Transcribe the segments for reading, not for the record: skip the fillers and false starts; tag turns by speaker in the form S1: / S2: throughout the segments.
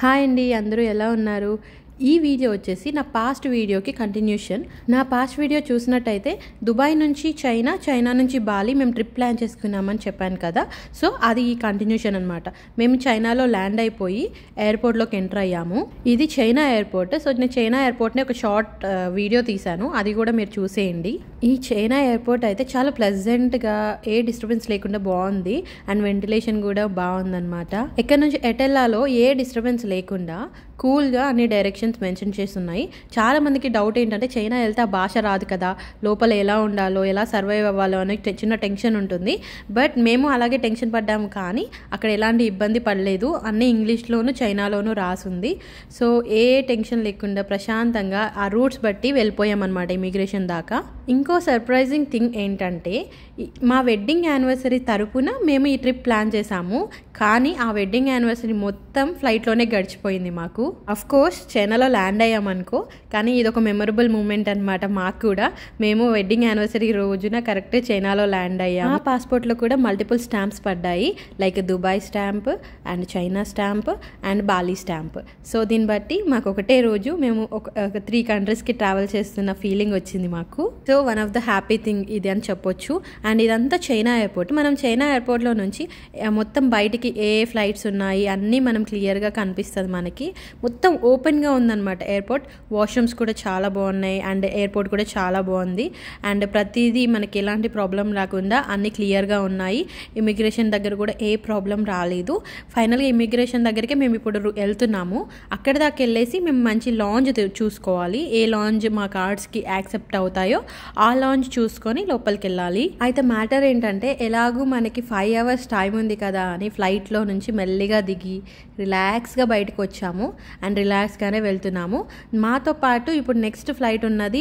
S1: Hi అండి, అందరూ ఎలా ఉన్నారు? ఈ వీడియో వచ్చేసి నా పాస్ట్ వీడియోకి కంటిన్యూషన్. నా పాస్ట్ వీడియో చూసినట్టయితే దుబాయ్ నుంచి చైనా నుంచి బాలి మేము ట్రిప్ ప్లాన్ చేసుకున్నామని చెప్పాను కదా. సో అది ఈ కంటిన్యూషన్ అనమాట. మేము చైనాలో ల్యాండ్ అయిపోయి ఎయిర్పోర్ట్లోకి ఎంటర్ అయ్యాము. ఇది చైనా ఎయిర్పోర్ట్. సో నేను చైనా ఎయిర్పోర్ట్ని ఒక షార్ట్ వీడియో తీశాను, అది కూడా మీరు చూసేయండి. ఈ చైనా ఎయిర్పోర్ట్ అయితే చాలా ప్లెజెంట్గా, ఏ డిస్టర్బెన్స్ లేకుండా బాగుంది. అండ్ వెంటిలేషన్ కూడా బాగుందన్నమాట. ఎక్కడి నుంచి ఎటెల్లాలో ఏ డిస్టర్బెన్స్ లేకుండా కూల్గా అన్ని డైరెక్షన్స్ మెన్షన్ చేస్తున్నాయి. చాలామందికి డౌట్ ఏంటంటే చైనా వెళ్తే ఆ భాష రాదు కదా, లోపల ఎలా ఉండాలో, ఎలా సర్వైవ్ అవ్వాలో అని చిన్న టెన్షన్ ఉంటుంది. బట్ మేము అలాగే టెన్షన్ పడ్డాము, కానీ అక్కడ ఎలాంటి ఇబ్బంది పడలేదు. అన్నీ ఇంగ్లీష్లోను చైనాలోనూ రాసుంది. సో ఏ టెన్షన్ లేకుండా ప్రశాంతంగా ఆ రూట్స్ బట్టి వెళ్ళిపోయామన్నమాట ఇమిగ్రేషన్ దాకా. ఇంకో సర్ప్రైజింగ్ థింగ్ ఏంటంటే మా వెడ్డింగ్ యానివర్సరీ తరపున మేము ఈ ట్రిప్ ప్లాన్ చేసాము, కానీ ఆ వెడ్డింగ్ యానివర్సరీ మొత్తం ఫ్లైట్లోనే గడిచిపోయింది మాకు. అఫ్ కోర్స్ చైనాలో ల్యాండ్ అయ్యామనుకో, కానీ ఇది ఒక మెమరబుల్ మూమెంట్ అనమాట మాకు కూడా. మేము వెడ్డింగ్ యానివర్సరీ రోజున కరెక్ట్ చైనాలో ల్యాండ్ అయ్యాము. ఆ పాస్పోర్ట్లో కూడా మల్టిపుల్ స్టాంప్స్ పడ్డాయి, like Dubai stamp and China stamp and Bali stamp. So దీన్ని బట్టి మాకు ఒకటే రోజు మేము ఒక 3 కంట్రీస్కి ట్రావెల్ చేస్తున్న ఫీలింగ్ వచ్చింది మాకు. So one of the happy thing ఇది అని చెప్పొచ్చు. అండ్ ఇదంతా చైనా ఎయిర్పోర్ట్. మనం చైనా ఎయిర్పోర్ట్లో నుంచి మొత్తం బయటికి ఏ ఫ్లైట్స్ ఉన్నాయి అన్నీ మనం క్లియర్గా కనిపిస్తుంది మనకి. మొత్తం ఓపెన్గా ఉందన్నమాట ఎయిర్పోర్ట్. వాష్రూమ్స్ కూడా చాలా బాగున్నాయి అండ్ ఎయిర్పోర్ట్ కూడా చాలా బాగుంది. అండ్ ప్రతిదీ మనకి ఎలాంటి ప్రాబ్లం రాకుండా అన్నీ క్లియర్గా ఉన్నాయి. ఇమిగ్రేషన్ దగ్గర కూడా ఏ ప్రాబ్లం రాలేదు. ఫైనల్గా ఇమిగ్రేషన్ దగ్గరికి మేము ఇప్పుడు వెళ్తున్నాము. అక్కడ దాకా వెళ్ళేసి మేము మంచి లాంజ్ చూసుకోవాలి. ఏ లాంజ్ మా కార్డ్స్కి యాక్సెప్ట్ అవుతాయో ఆ లాంజ్ చూసుకొని లోపలికి వెళ్ళాలి. అయితే మ్యాటర్ ఏంటంటే ఎలాగూ మనకి 5 hours టైం ఉంది కదా అని ఫ్లైట్లో నుంచి మెల్లిగా దిగి రిలాక్స్గా బయటకు వచ్చాము అండ్ రిలాక్స్గానే వెళ్తున్నాము. మాతో పాటు ఇప్పుడు నెక్స్ట్ ఫ్లైట్ ఉన్నది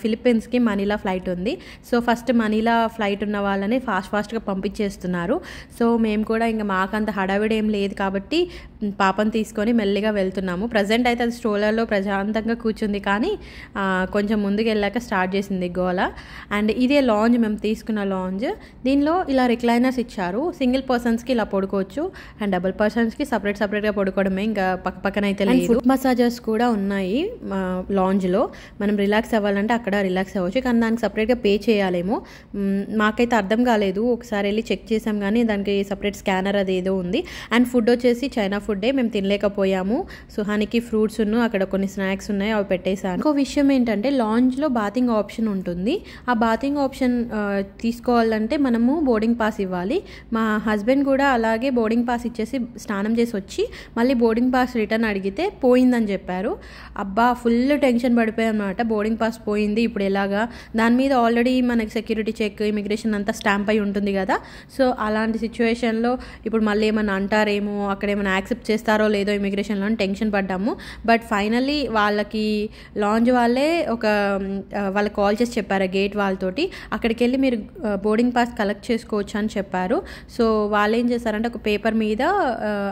S1: ఫిలిప్పీన్స్కి మనీలా ఫ్లైట్ ఉంది. సో ఫస్ట్ మనీలా ఫ్లైట్ ఉన్న వాళ్ళని ఫాస్ట్గా పంపించేస్తున్నారు. సో మేము కూడా ఇంకా మాకంత హడావిడి ఏం లేదు కాబట్టి పాపను తీసుకొని మెల్లిగా వెళ్తున్నాము. ప్రజెంట్ అయితే అది స్ట్రోలర్లో ప్రశాంతంగా కూర్చుంది, కానీ కొంచెం ముందుకు వెళ్ళాక స్టార్ట్ చేసింది గోల. అండ్ ఇదే లాంజ్, మేము తీసుకున్న లాంజ్. దీనిలో ఇలా రిక్లైనర్స్ ఇచ్చారు. సింగిల్ పర్సన్స్కి ఇలా పడుకోవచ్చు అండ్ డబుల్ పర్సన్స్కి సపరేట్గా పడుకోవడమే, ఇంకా పక్కన అయితే లేదు. ఫుడ్ మసాజర్స్ కూడా ఉన్నాయి లాంజ్లో. మనం రిలాక్స్ అవ్వాలంటే అక్కడ రిలాక్స్ అవ్వచ్చు, కానీ దానికి సపరేట్గా పే చేయాలేమో. మాకైతే అర్థం కాలేదు, ఒకసారి వెళ్ళి చెక్ చేసాం, కానీ దానికి సపరేట్ స్కానర్ అది ఏదో ఉంది. అండ్ ఫుడ్ వచ్చేసి చైనా ఫుడ్డే, మేము తినలేకపోయాము. సుహానికి ఫ్రూట్స్ అక్కడ కొన్ని స్నాక్స్ ఉన్నాయి, అవి పెట్టేశాను. ఇంకో విషయం ఏంటంటే లాంజ్లో బాతింగ్ ఆప్షన్ ఉంటుంది. ఆ బాతింగ్ ఆప్షన్ తీసుకోవాలంటే మనము బోర్డింగ్ పాస్ ఇవ్వాలి. మా హస్బెండ్ కూడా అలాగే బోర్డింగ్ పాస్ ఇచ్చేసి స్నానం చేసి వచ్చి మళ్ళీ బోర్డింగ్ పాస్ రిటర్న్ అడిగితే పోయిందని చెప్పారు. అబ్బా ఫుల్ టెన్షన్ పడిపోయాం అన్నమాట. బోర్డింగ్ పాస్ పోయింది, ఇప్పుడు ఎలాగా? దాని మీద ఆల్రెడీ మనకి సెక్యూరిటీ చెక్, ఇమిగ్రేషన్ అంతా స్టాంప్ అయి ఉంటుంది కదా. సో అలాంటి సిచ్యువేషన్లో ఇప్పుడు మళ్ళీ ఏమైనా అంటారేమో, అక్కడ ఏమైనా యాక్సెప్ట్ చేస్తారో లేదో ఇమిగ్రేషన్లో టెన్షన్ పడ్డాము. బట్ ఫైనల్లీ వాళ్ళకి లాంజ్ వాళ్ళే వాళ్ళకి కాల్ చేసి చెప్పారు గేట్ వాళ్ళతోటి, అక్కడికి వెళ్ళి మీరు బోర్డింగ్ పాస్ కలెక్ట్ చేసుకోవచ్చు అని చెప్పారు. సో వాళ్ళు ఏం చేశారంటే ఒక పేపర్ మీద,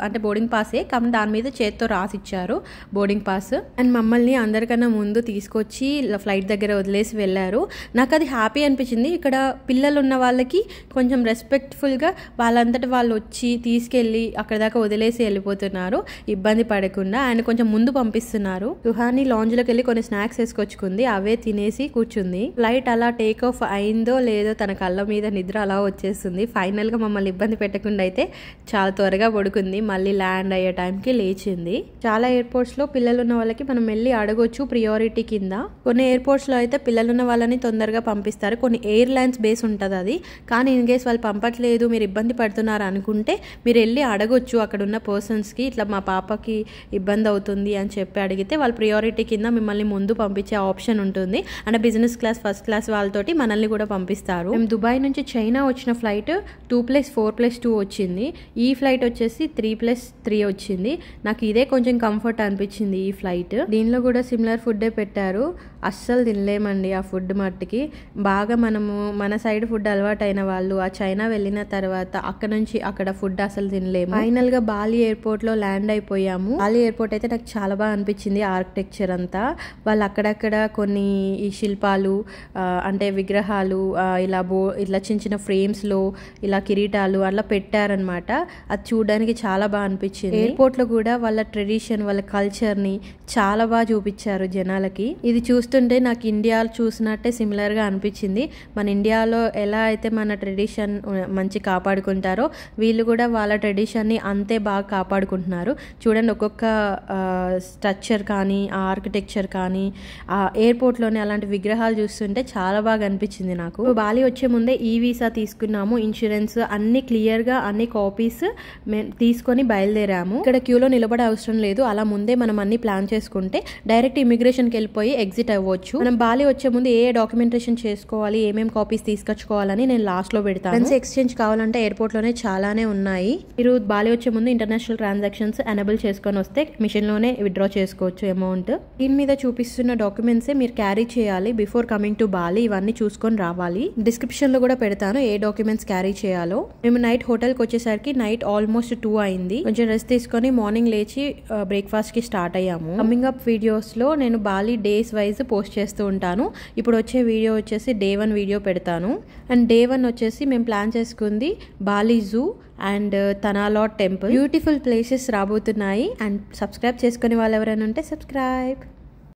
S1: అంటే బోర్డింగ్ పాసే కానీ దాని మీద చేత్తో రాసిచ్చారు బోర్డింగ్ పాస్. అండ్ మమ్మల్ని అందరికన్నా ముందు తీసుకొచ్చి ఫ్లైట్ దగ్గర వదిలేసి వెళ్ళారు. నాకు అది హ్యాపీ అనిపించింది. ఇక్కడ పిల్లలు ఉన్న వాళ్ళకి కొంచెం రెస్పెక్ట్ఫుల్గా వాళ్ళంతటి వాళ్ళు వచ్చి తీసుకెళ్ళి అక్కడ దాకా వదిలేసి వెళ్ళిపోతున్నారు, ఇబ్బంది పడకుండా. అండ్ కొంచెం ముందు పంపిస్తున్నారు. సుహాని లాంజ్లోకి వెళ్ళి కొన్ని స్నాక్స్ వేసుకొచ్చుకుంది, అవే తినేసి కూర్చుంది. ఫ్లైట్ అలా టేక్ ఆఫ్ అయిందో లేదో తన కళ్ళ మీద నిద్ర అలా వచ్చేస్తుంది. ఫైనల్గా మమ్మల్ని ఇబ్బంది పెట్టకుండా అయితే చాలా త్వరగా పడుకుంది. మళ్ళీ ల్యాండ్ అయ్యే టైంకి లేచింది. చాలా ఎయిర్పోర్ట్స్లో పిల్లలు ఉన్న వాళ్ళకి మనం వెళ్ళి అడగొచ్చు ప్రియారిటీ కింద. కొన్ని ఎయిర్పోర్ట్స్లో అయితే పిల్లలున్న వాళ్ళని తొందరగా పంపిస్తారు, కొన్ని ఎయిర్లైన్స్ బేస్ ఉంటుంది అది. కానీ ఇన్ కేస్ వాళ్ళు పంపట్లేదు, మీరు ఇబ్బంది పడుతున్నారు అనుకుంటే మీరు వెళ్ళి అడగొచ్చు అక్కడ ఉన్న పర్సన్స్కి, ఇట్లా మా పాపకి ఇబ్బంది అవుతుంది అని చెప్పి అడిగితే వాళ్ళు ప్రియారిటీ కింద మిమ్మల్ని ముందు పంపించే ఆప్షన్ ఉంటుంది. అంటే బిజినెస్ క్లాస్, ఫస్ట్ క్లాస్ వాళ్ళతోటి మనల్ని కూడా పంపిస్తారు. మేము దుబాయ్ నుంచి చైనా వచ్చిన ఫ్లైట్ 2+4+2 వచ్చింది. ఈ ఫ్లైట్ వచ్చేసి 3+3 వచ్చింది. నాకు ఇదే కొంచెం కంఫర్ట్ అనిపించింది ఈ ఫ్లైట్. దీనిలో కూడా సిమిలర్ ఫుడ్డే పెట్టారు. అస్సలు తినలేమండి ఆ ఫుడ్ మట్టుకి. బాగా మనము మన సైడ్ ఫుడ్ అలవాటు అయిన వాళ్ళు ఆ చైనా వెళ్ళిన తర్వాత అక్కడ నుంచి అక్కడ ఫుడ్ అసలు తినలేము. ఫైనల్ గా బాలి ఎయిర్పోర్ట్ లో ల్యాండ్ అయిపోయాము. బాలి ఎయిర్పోర్ట్ అయితే నాకు చాలా బాగా అనిపించింది. ఆర్కిటెక్చర్ అంతా వాళ్ళు అక్కడక్కడ కొన్ని ఈ శిల్పాలు అంటే విగ్రహాలు ఇలా చిన్న చిన్న ఫ్రేమ్స్ లో ఇలా కిరీటాలు అట్లా పెట్టారనమాట. అది చూడడానికి చాలా బాగా అనిపించింది. ఎయిర్పోర్ట్ లో కూడా వాళ్ళ ట్రెడిషన్ ట్రెడిషన్, వాళ్ళ కల్చర్ని చాలా బాగా చూపించారు జనాలకి. ఇది చూస్తుంటే నాకు ఇండియా చూసినట్టే సిమిలర్గా అనిపించింది. మన ఇండియాలో ఎలా అయితే మన ట్రెడిషన్ మంచి కాపాడుకుంటారో వీళ్ళు కూడా వాళ్ళ ట్రెడిషన్ని అంతే బాగా కాపాడుకుంటున్నారు. చూడండి, ఒక్కొక్క స్ట్రక్చర్ కానీ, ఆ ఆర్కిటెక్చర్ కానీ, ఆ ఎయిర్పోర్ట్లోనే అలాంటి విగ్రహాలు చూస్తుంటే చాలా బాగా అనిపించింది నాకు. బాలి వచ్చే ముందే ఈ వీసా తీసుకున్నాము, ఇన్సూరెన్స్ అన్ని క్లియర్గా అన్ని కాపీస్ మేము తీసుకొని బయలుదేరాము. ఇక్కడ క్యూలో నిలబడే అవసరం లేదు. అలా ముందే మనం అన్ని ప్లాన్ చేసుకుంటే డైరెక్ట్ ఇమిగ్రేషన్కి వెళ్ళిపోయి ఎగ్జిట్ అవ్వచ్చు. మనం బాలి వచ్చే ముందు ఏ డాక్యుమెంటేషన్ చేసుకోవాలి, ఏమేమి కాపీస్ తీసుకొచ్చుకోవాలని నేను లాస్ట్ లో పెడతాను. కరెన్సీ ఎక్స్చేంజ్ కావాలంటే ఎయిర్పోర్ట్ లోనే చాలానే ఉన్నాయి. మీరు బాలి వచ్చే ముందు ఇంటర్నేషనల్ ట్రాన్సాక్షన్స్ ఎనేబుల్ చేసుకొని వస్తే మిషన్ లోనే విత్డ్రా చేసుకోవచ్చు అమౌంట్. దీని మీద చూపిస్తున్న డాక్యుమెంట్స్ మీరు క్యారీ చేయాలి బిఫోర్ కమింగ్ టు బాలి. ఇవన్నీ చూసుకొని రావాలి. డిస్క్రిప్షన్ లో కూడా పెడతాను ఏ డాక్యుమెంట్స్ క్యారీ చేయాలో. మేము నైట్ హోటల్కి వచ్చేసరికి నైట్ ఆల్మోస్ట్ 2 అయింది. కొంచెం రెస్ట్ తీసుకొని మార్నింగ్ లేచి బ్రేక్ఫాస్ట్ కి స్టార్ట్ అయ్యాము. కమింగ్ అప్ వీడియోస్ లో నేను బాలి డేస్ వైజ్ పోస్ట్ చేస్తూ ఉంటాను. ఇప్పుడు వచ్చే వీడియో వచ్చేసి డే 1 వీడియో పెడతాను. అండ్ డే 1 వచ్చేసి మేము ప్లాన్ చేసుకుంది Bali zoo and Tanah Lot temple. Beautiful places రాబోతున్నాయి. అండ్ సబ్స్క్రైబ్ చేసుకునే వాళ్ళు ఎవరైనా ఉంటే సబ్స్క్రైబ్.